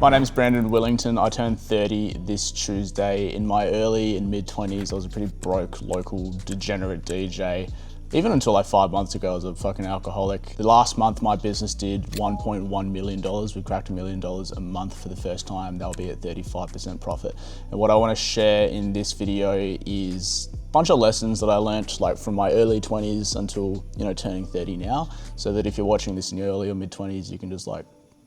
My name's Brandon Willington. I turned 30 this Tuesday. In my early and mid 20s, I was a pretty broke, local, degenerate DJ. Even until like 5 months ago, I was a fucking alcoholic. The last month, my business did $1.1 million. We cracked $1 million a month for the first time. That'll be at 35% profit. And what I want to share in this video is a bunch of lessons that I learned like from my early 20s until, turning 30 now. So that if you're watching this in your early or mid 20s, you can just like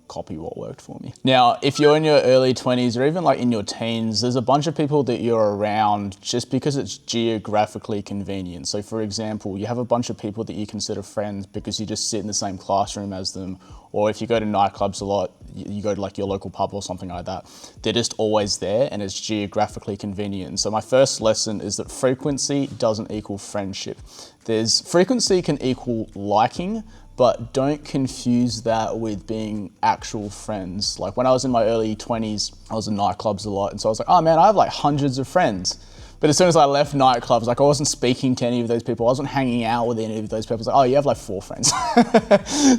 copy what worked for me. Now, if you're in your early 20s or even like in your teens, there's a bunch of people that you're around just because it's geographically convenient. So for example, you have a bunch of people that you consider friends because you just sit in the same classroom as them, or if you go to nightclubs a lot, you go to like your local pub or something like that, they're just always there and it's geographically convenient. And so my first lesson is that frequency doesn't equal friendship. Frequency can equal liking, but don't confuse that with being actual friends. Like when I was in my early 20s, I was in nightclubs a lot. And so I was like, oh man, I have like hundreds of friends. But as soon as I left nightclubs, like I wasn't speaking to any of those people. I wasn't hanging out with any of those people. It's like, oh, you have like 4 friends.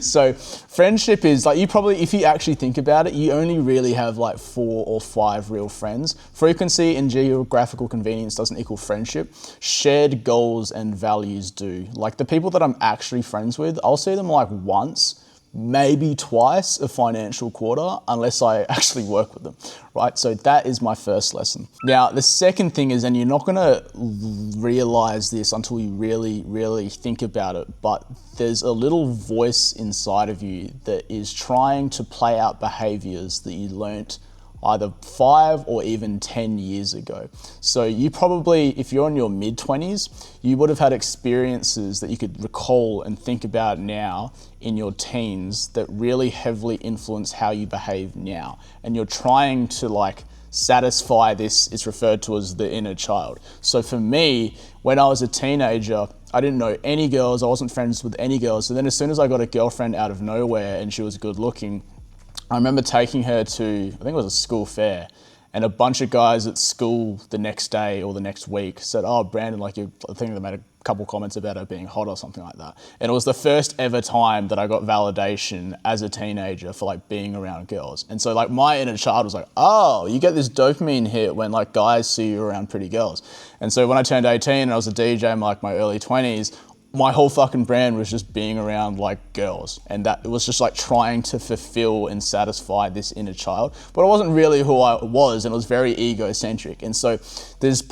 So friendship is like, if you actually think about it, you only really have like 4 or 5 real friends. Frequency and geographical convenience doesn't equal friendship. Shared goals and values do. Like the people that I'm actually friends with, I'll see them like once, maybe twice a financial quarter, unless I actually work with them, right? So that is my first lesson. Now, the second thing is, and you're not gonna realize this until you really, really think about it, but there's a little voice inside of you that is trying to play out behaviors that you learnt either 5 or even 10 years ago. So you probably, if you're in your mid-20s, you would have had experiences that you could recall and think about now in your teens that really heavily influence how you behave now. And you're trying to like satisfy this, it's referred to as the inner child. So for me, when I was a teenager, I didn't know any girls, I wasn't friends with any girls. So then as soon as I got a girlfriend out of nowhere and she was good looking, I remember taking her to, I think it was a school fair, and a bunch of guys at school the next day or the next week said, oh, Brandon, like I think they made a couple comments about her being hot or something like that. And it was the first ever time that I got validation as a teenager for like being around girls. And so like my inner child was like, oh, you get this dopamine hit when like guys see you around pretty girls. And so when I turned 18 and I was a DJ in like my early 20s, my whole fucking brand was just being around like girls, and that it was just like trying to fulfill and satisfy this inner child, but it wasn't really who I was, and it was very egocentric. And so there is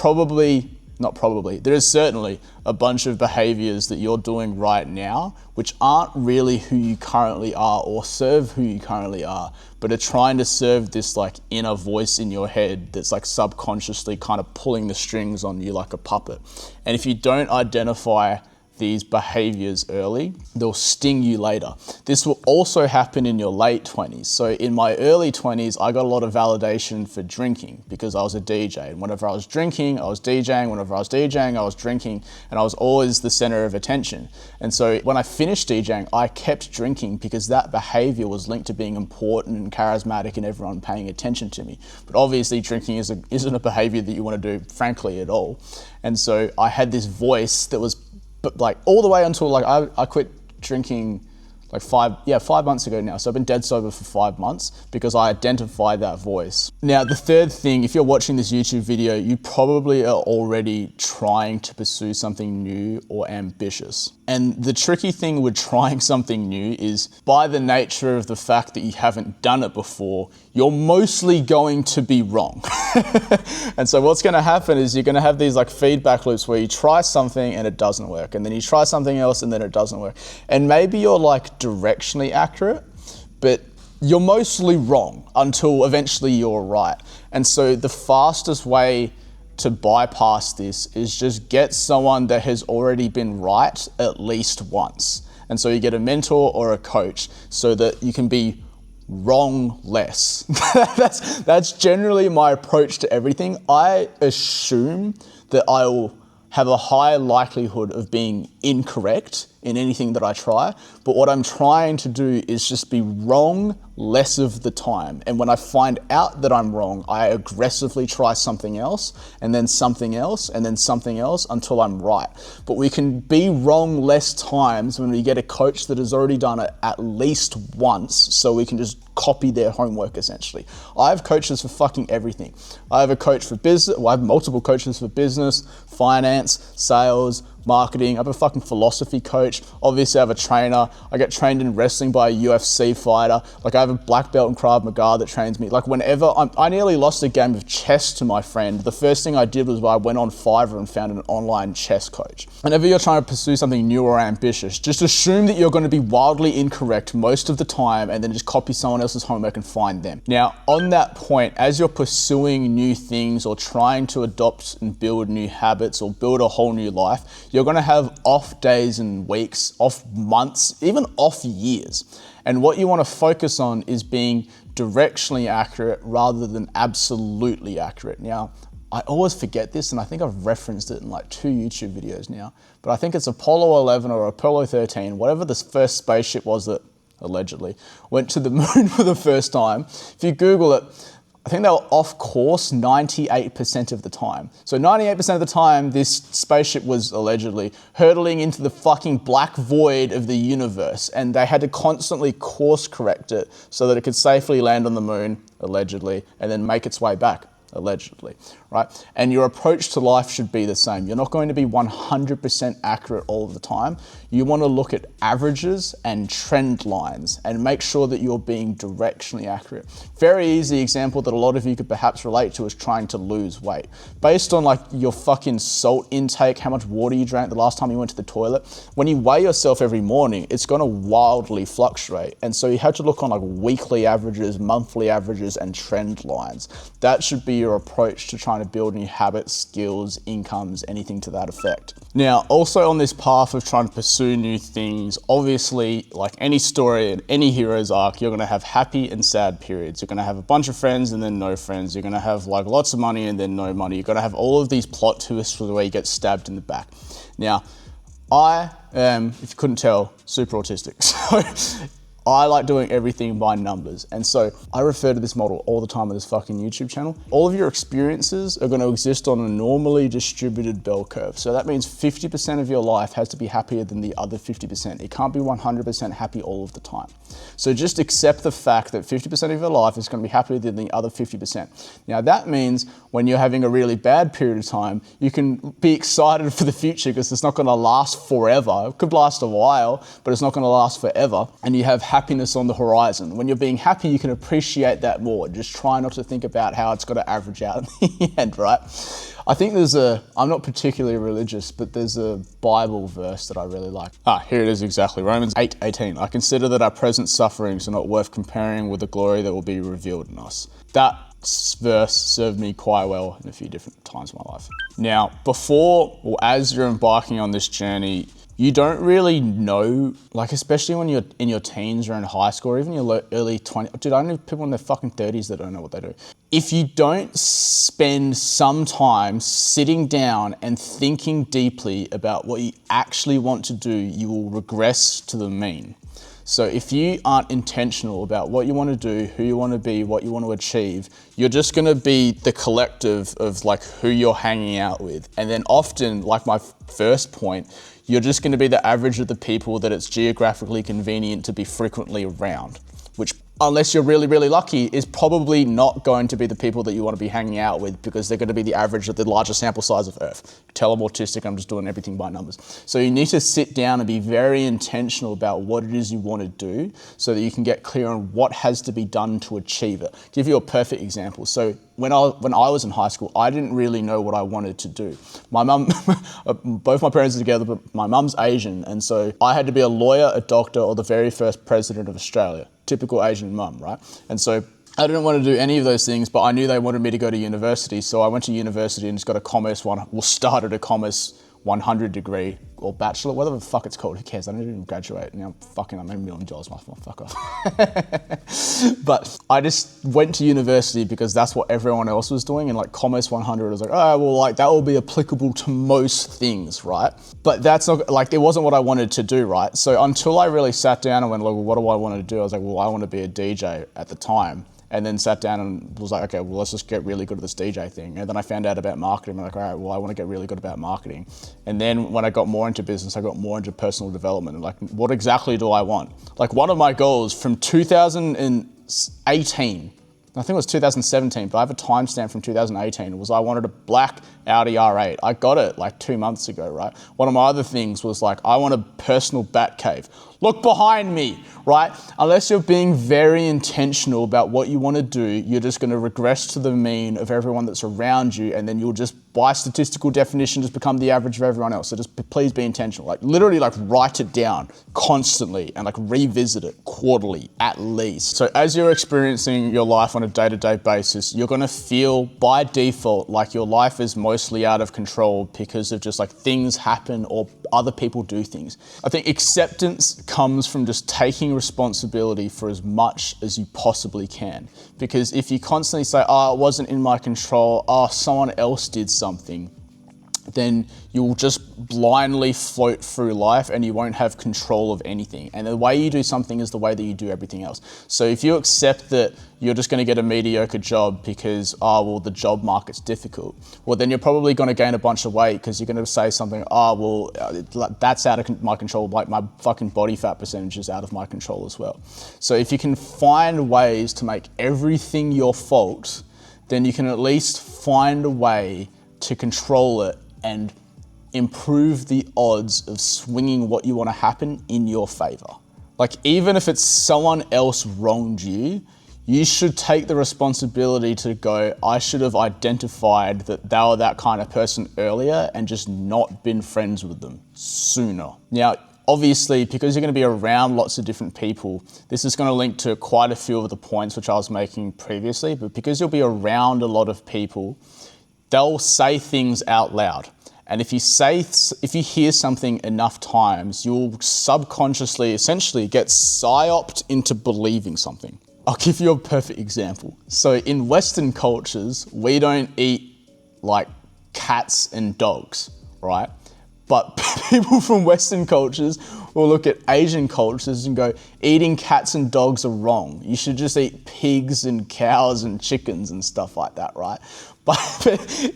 certainly a bunch of behaviors that you're doing right now which aren't really who you currently are or serve who you currently are, but are trying to serve this like inner voice in your head that's like subconsciously kind of pulling the strings on you like a puppet. And if you don't identify these behaviors early, they'll sting you later. This will also happen in your late 20s. So in my early 20s, I got a lot of validation for drinking because I was a DJ. And whenever I was drinking, I was DJing. Whenever I was DJing, I was drinking, and I was always the center of attention. And so when I finished DJing, I kept drinking because that behavior was linked to being important and charismatic and everyone paying attention to me. But obviously drinking isn't a behavior that you want to do, frankly, at all. And so I had this voice that was, but like all the way until like I quit drinking like 5 months ago now. So I've been dead sober for 5 months because I identified that voice. Now, the third thing, if you're watching this YouTube video, you probably are already trying to pursue something new or ambitious. And the tricky thing with trying something new is by the nature of the fact that you haven't done it before, you're mostly going to be wrong. And so what's gonna happen is you're gonna have these like feedback loops where you try something and it doesn't work, and then you try something else and then it doesn't work. And maybe you're like directionally accurate, but you're mostly wrong until eventually you're right. And so the fastest way to bypass this is just get someone that has already been right at least once. And so you get a mentor or a coach so that you can be wrong less. That's generally my approach to everything. I assume that I will have a high likelihood of being incorrect in anything that I try, but what I'm trying to do is just be wrong less of the time. And when I find out that I'm wrong, I aggressively try something else, and then something else, and then something else until I'm right. But we can be wrong less times when we get a coach that has already done it at least once, so we can just copy their homework essentially. I have coaches for fucking everything. I have a coach for business, well, I have multiple coaches for business, finance, sales, marketing. I have a fucking philosophy coach. Obviously I have a trainer. I get trained in wrestling by a UFC fighter. Like I have a black belt in Krav Maga that trains me. Like whenever I nearly lost a game of chess to my friend, the first thing I did was I went on Fiverr and found an online chess coach. Whenever you're trying to pursue something new or ambitious, just assume that you're going to be wildly incorrect most of the time and then just copy someone else's homework and find them. Now, on that point, as you're pursuing new things or trying to adopt and build new habits or build a whole new life, you're going to have off days and weeks, off months, even off years. And what you want to focus on is being directionally accurate rather than absolutely accurate. Now, I always forget this, and I think I've referenced it in like 2 YouTube videos now, but I think it's Apollo 11 or Apollo 13, whatever the first spaceship was that allegedly went to the moon for the first time. If you Google it, I think they were off course 98% of the time. So 98% of the time, this spaceship was allegedly hurtling into the fucking black void of the universe, and they had to constantly course correct it so that it could safely land on the moon, allegedly, and then make its way back, allegedly, right? And your approach to life should be the same. You're not going to be 100% accurate all of the time. You want to look at averages and trend lines and make sure that you're being directionally accurate. Very easy example that a lot of you could perhaps relate to is trying to lose weight. Based on like your fucking salt intake, how much water you drank the last time you went to the toilet, when you weigh yourself every morning, it's going to wildly fluctuate. And so you have to look on like weekly averages, monthly averages, and trend lines. That should be your approach to trying to build new habits, skills, incomes, anything to that effect. Now, also on this path of trying to pursue new things, obviously, like any story and any hero's arc, you're gonna have happy and sad periods. You're gonna have a bunch of friends and then no friends. You're gonna have like lots of money and then no money. You're gonna have all of these plot twists for the way you get stabbed in the back. Now, I am, if you couldn't tell, super autistic. So I like doing everything by numbers. And so I refer to this model all the time on this fucking YouTube channel. All of your experiences are going to exist on a normally distributed bell curve. So that means 50% of your life has to be happier than the other 50%. It can't be 100% happy all of the time. So just accept the fact that 50% of your life is going to be happier than the other 50%. Now that means when you're having a really bad period of time, you can be excited for the future because it's not going to last forever. It could last a while, but it's not going to last forever. And you have happiness on the horizon. When you're being happy, you can appreciate that more. Just try not to think about how it's got to average out in the end, right? I think I'm not particularly religious, but there's a Bible verse that I really like. Here it is exactly, Romans 8:18. I consider that our present sufferings are not worth comparing with the glory that will be revealed in us. That verse served me quite well in a few different times in my life. Now, before or as you're embarking on this journey, you don't really know, like especially when you're in your teens or in high school or even your early 20s. Dude, I know people in their fucking 30s that don't know what they do. If you don't spend some time sitting down and thinking deeply about what you actually want to do, you will regress to the mean. So if you aren't intentional about what you want to do, who you want to be, what you want to achieve, you're just going to be the collective of like who you're hanging out with. And then often, like my first point, you're just going to be the average of the people that it's geographically convenient to be frequently around, which, unless you're really, really lucky, is probably not going to be the people that you want to be hanging out with because they're going to be the average of the larger sample size of Earth. Tell I'm autistic, I'm just doing everything by numbers. So you need to sit down and be very intentional about what it is you want to do so that you can get clear on what has to be done to achieve it. Give you a perfect example. So when I was in high school, I didn't really know what I wanted to do. My mum, both my parents are together, but my mum's Asian, and so I had to be a lawyer, a doctor, or the very first president of Australia. Typical Asian mum, right? And so I didn't want to do any of those things, but I knew they wanted me to go to university, so I went to university and just got a commerce one. Started a commerce 100 degree or bachelor, whatever the fuck it's called, who cares? I didn't even graduate. Now I made $1 million, fuck off. But I just went to university because that's what everyone else was doing, and like Commerce 100 was like, oh, well, like that will be applicable to most things, right? But that's not, like, it wasn't what I wanted to do, right? So until I really sat down and went, look, what do I want to do? I was like, well, I want to be a DJ at the time. And then sat down and was like, okay, well, let's just get really good at this DJ thing. And then I found out about marketing. I'm like, all right, well, I want to get really good about marketing. And then when I got more into business, I got more into personal development. And like, what exactly do I want? Like, one of my goals from 2018, I think it was 2017, but I have a timestamp from 2018, was I wanted a black Audi R8. I got it like 2 months ago, right? One of my other things was like, I want a personal bat cave. Look behind me, right? Unless you're being very intentional about what you want to do, you're just going to regress to the mean of everyone that's around you, and then you'll just, by statistical definition, just become the average of everyone else. So just please be intentional. Like, literally, like, write it down constantly and like revisit it quarterly at least. So as you're experiencing your life on a day-to-day basis, you're going to feel by default like your life is mostly out of control because of just like things happen or other people do things. I think acceptance comes from just taking responsibility for as much as you possibly can. Because if you constantly say, oh, it wasn't in my control, oh, someone else did something, then you'll just blindly float through life and you won't have control of anything. And the way you do something is the way that you do everything else. So if you accept that you're just going to get a mediocre job because, oh, well, the job market's difficult, well, then you're probably going to gain a bunch of weight because you're going to say something, oh, well, that's out of my control, like my fucking body fat percentage is out of my control as well. So if you can find ways to make everything your fault, then you can at least find a way to control it and improve the odds of swinging what you want to happen in your favor. Like, even if it's someone else wronged you, you should take the responsibility to go, I should have identified that they were that kind of person earlier and just not been friends with them sooner. Now, obviously, because you're going to be around lots of different people, this is going to link to quite a few of the points which I was making previously, but because you'll be around a lot of people, they'll say things out loud. And if you hear something enough times, you'll subconsciously essentially get psyoped into believing something. I'll give you a perfect example. So in Western cultures, we don't eat like cats and dogs, right? But people from Western cultures will look at Asian cultures and go, eating cats and dogs are wrong. You should just eat pigs and cows and chickens and stuff like that, right? But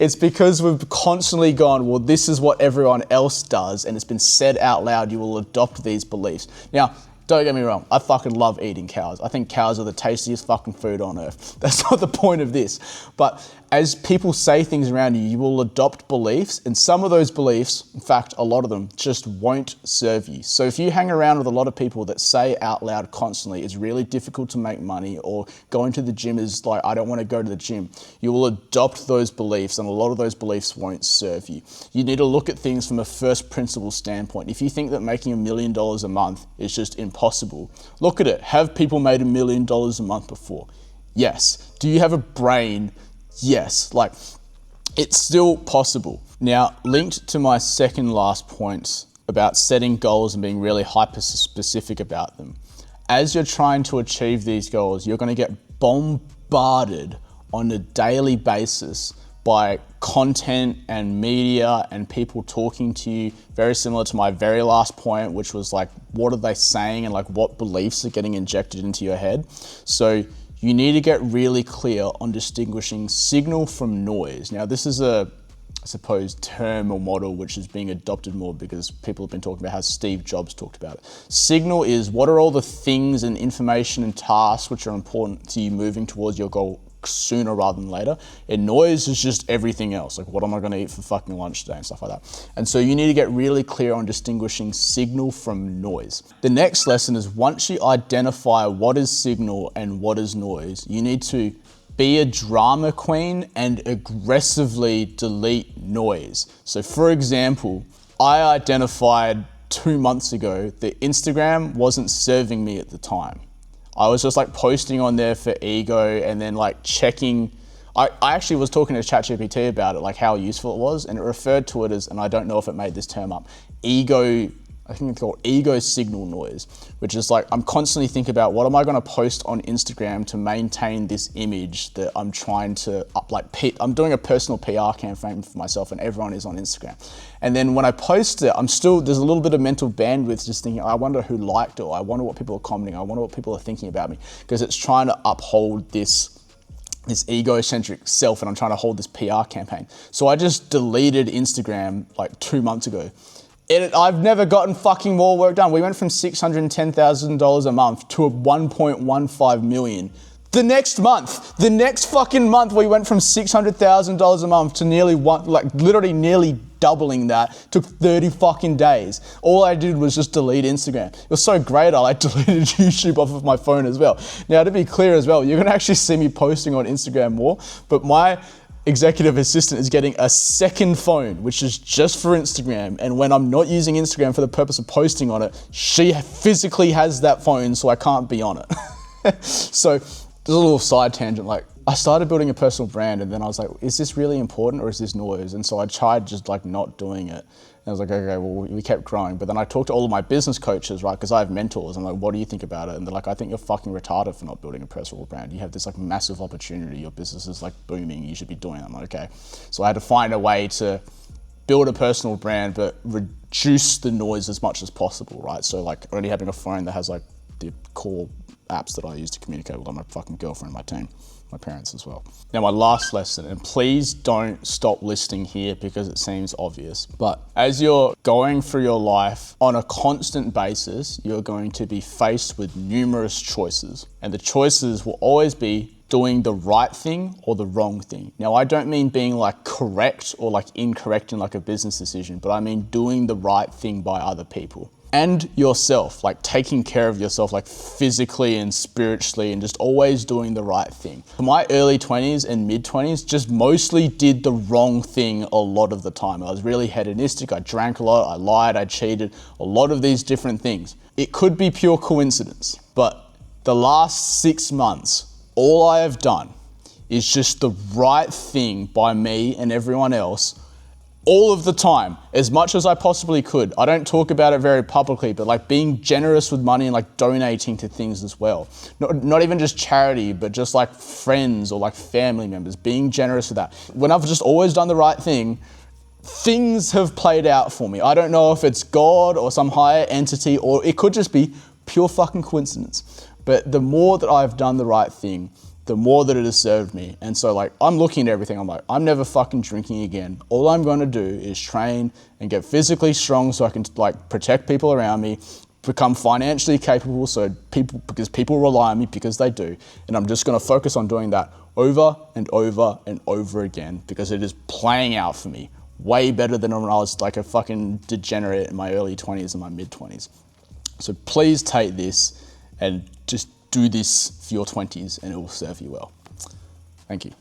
it's because we've constantly gone, well, this is what everyone else does, and it's been said out loud, you will adopt these beliefs. Now, don't get me wrong, I fucking love eating cows. I think cows are the tastiest fucking food on earth. That's not the point of this. But as people say things around you, you will adopt beliefs, and some of those beliefs, in fact, a lot of them, just won't serve you. So if you hang around with a lot of people that say out loud constantly, it's really difficult to make money, or going to the gym is like, I don't want to go to the gym, you will adopt those beliefs, and a lot of those beliefs won't serve you. You need to look at things from a first principle standpoint. If you think that making $1 million a month is just impossible, look at it. Have people made $1 million a month before? Yes. Do you have a brain? Yes. Like, it's still possible. Now, linked to my second last point about setting goals and being really hyper specific about them. As you're trying to achieve these goals, you're going to get bombarded on a daily basis by content and media and people talking to you, very similar to my very last point, which was like, what are they saying and like what beliefs are getting injected into your head? So you need to get really clear on distinguishing signal from noise. Now, this is a, I suppose, term or model which is being adopted more because people have been talking about how Steve Jobs talked about it. Signal is what are all the things and information and tasks which are important to you moving towards your goal sooner rather than later. And noise is just everything else, like what am I going to eat for fucking lunch today and stuff like that. And so you need to get really clear on distinguishing signal from noise. The next lesson is, once you identify what is signal and what is noise, you need to be a drama queen and aggressively delete noise. So for example, I identified 2 months ago that Instagram wasn't serving me at the time. I was just like posting on there for ego and then like checking. I actually was talking to ChatGPT about it, like how useful it was, and it referred to it as, and I don't know if it made this term up, I think it's called ego signal noise, which is like, I'm constantly thinking about what am I gonna post on Instagram to maintain this image that I'm trying to up, like, I'm doing a personal PR campaign for myself and everyone is on Instagram. And then when I post it, there's a little bit of mental bandwidth just thinking, I wonder who liked it, or I wonder what people are commenting, I wonder what people are thinking about me, because it's trying to uphold this egocentric self, and I'm trying to hold this PR campaign. So I just deleted Instagram like 2 months ago. I've never gotten fucking more work done. We went from $610,000 a month to a 1.15 million. The next fucking month, we went from $600,000 a month to literally nearly doubling that. Took 30 fucking days. All I did was just delete Instagram. It was so great, I deleted YouTube off of my phone as well. Now, to be clear as well, you're gonna actually see me posting on Instagram more, but my executive assistant is getting a second phone, which is just for Instagram. And when I'm not using Instagram for the purpose of posting on it, she physically has that phone, so I can't be on it. So there's a little side tangent. Like, I started building a personal brand, and then I was like, is this really important or is this noise? And so I tried just like not doing it. And I was like, okay, well, we kept growing. But then I talked to all of my business coaches, right? Because I have mentors. I'm like, what do you think about it? And they're like, I think you're fucking retarded for not building a personal brand. You have this like massive opportunity. Your business is like booming. You should be doing it. I'm like, okay. So I had to find a way to build a personal brand, but reduce the noise as much as possible, right? So like only having a phone that has like the core apps that I use to communicate with my fucking girlfriend, my team, my parents as well. Now, my last lesson, and please don't stop listening here because it seems obvious, but as you're going through your life on a constant basis, you're going to be faced with numerous choices, and the choices will always be doing the right thing or the wrong thing. Now, I don't mean being like correct or like incorrect in like a business decision, but I mean doing the right thing by other people. And yourself, like taking care of yourself, like physically and spiritually, and just always doing the right thing. For my early 20s and mid 20s, just mostly did the wrong thing a lot of the time. I was really hedonistic, I drank a lot, I lied, I cheated, a lot of these different things. It could be pure coincidence, but the last 6 months, all I have done is just the right thing by me and everyone else all of the time, as much as I possibly could. I don't talk about it very publicly, but like being generous with money and like donating to things as well. Not even just charity, but just like friends or like family members, being generous with that. When I've just always done the right thing, things have played out for me. I don't know if it's God or some higher entity, or it could just be pure fucking coincidence. But the more that I've done the right thing, the more that it has served me. And so like, I'm looking at everything, I'm like, I'm never fucking drinking again. All I'm gonna do is train and get physically strong so I can like protect people around me, become financially capable because people rely on me because they do. And I'm just gonna focus on doing that over and over and over again because it is playing out for me way better than when I was like a fucking degenerate in my early 20s and my mid 20s. So please take this and just do this for your 20s and it will serve you well. Thank you.